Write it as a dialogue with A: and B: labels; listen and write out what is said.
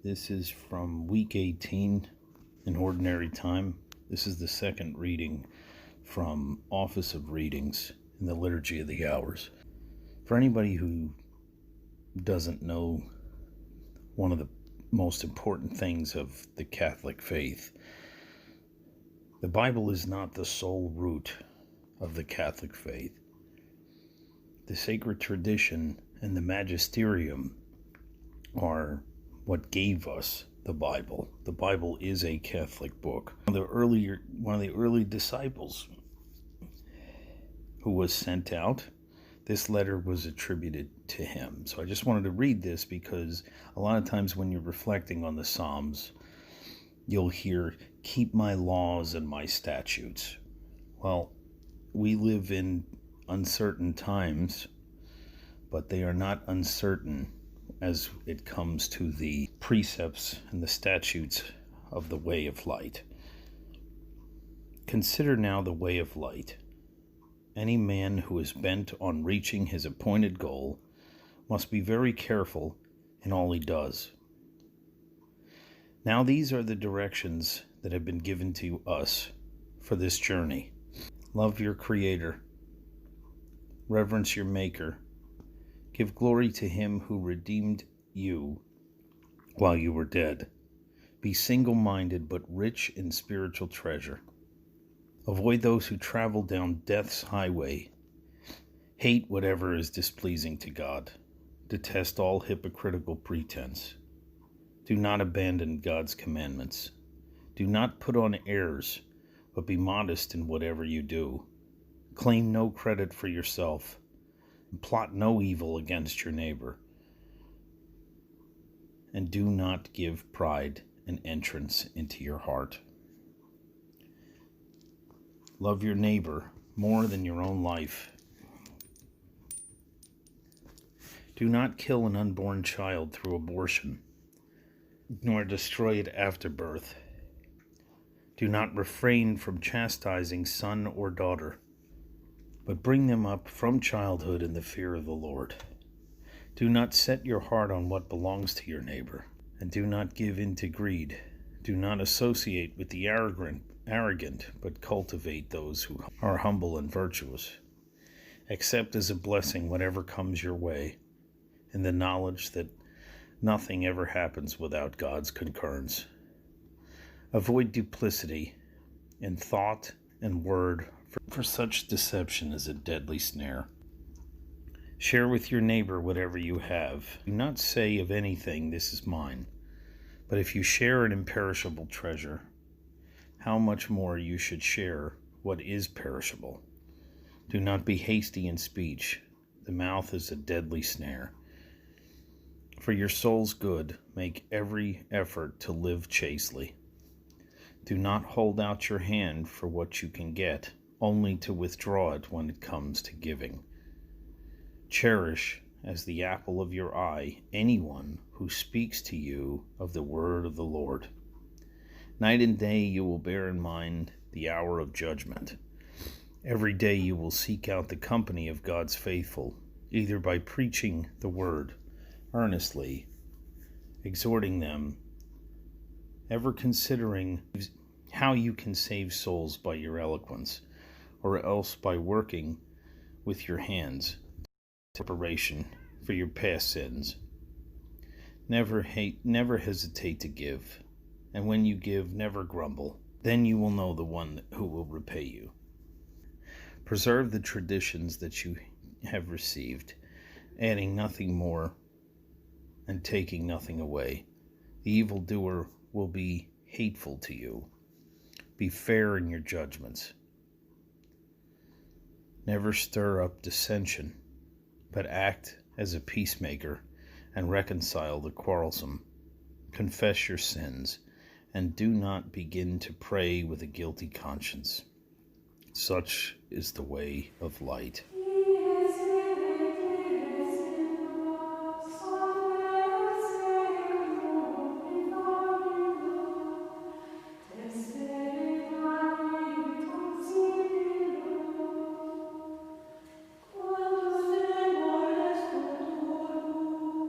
A: This is from week 18 in Ordinary Time. This is the second reading from Office of Readings in the Liturgy of the Hours. For anybody who doesn't know one of the most important things of the Catholic faith, the Bible is not the sole root of the Catholic faith. The sacred tradition and the magisterium are what gave us the Bible. The Bible is a Catholic book. One of the early disciples who was sent out, this letter was attributed to him. So I just wanted to read this because a lot of times when you're reflecting on the Psalms, you'll hear, "Keep my laws and my statutes." Well, we live in uncertain times, but they are not uncertain as it comes to the precepts and the statutes of the way of light. Consider now the way of light. Any man who is bent on reaching his appointed goal must be very careful in all he does. Now these are the directions that have been given to us for this journey. Love your Creator. Reverence your Maker. Give glory to him who redeemed you while you were dead. Be single-minded but rich in spiritual treasure. Avoid those who travel down death's highway. Hate whatever is displeasing to God. Detest all hypocritical pretense. Do not abandon God's commandments. Do not put on airs, but be modest in whatever you do. Claim no credit for yourself. Plot no evil against your neighbor, and do not give pride an entrance into your heart. Love your neighbor more than your own life. Do not kill an unborn child through abortion, nor destroy it after birth. Do not refrain from chastising son or daughter, but bring them up from childhood in the fear of the Lord. Do not set your heart on what belongs to your neighbor, and do not give in to greed. Do not associate with the arrogant, but cultivate those who are humble and virtuous. Accept as a blessing whatever comes your way, in the knowledge that nothing ever happens without God's concurrence. Avoid duplicity in thought and word, for such deception is a deadly snare. Share with your neighbor whatever you have. Do not say of anything, "This is mine." But if you share an imperishable treasure, how much more you should share what is perishable. Do not be hasty in speech. The mouth is a deadly snare. For your soul's good, make every effort to live chastely. Do not hold out your hand for what you can get, only to withdraw it when it comes to giving. Cherish as the apple of your eye anyone who speaks to you of the word of the Lord. Night and day you will bear in mind the hour of judgment. Every day you will seek out the company of God's faithful, either by preaching the word earnestly, exhorting them, ever considering how you can save souls by your eloquence, or else by working with your hands, reparation for your past sins. Never hesitate to give, and when you give, never grumble. Then you will know the one who will repay you. Preserve the traditions that you have received, adding nothing more and taking nothing away. The evildoer will be hateful to you. Be fair in your judgments. Never stir up dissension, but act as a peacemaker and reconcile the quarrelsome. Confess your sins, and do not begin to pray with a guilty conscience. Such is the way of light.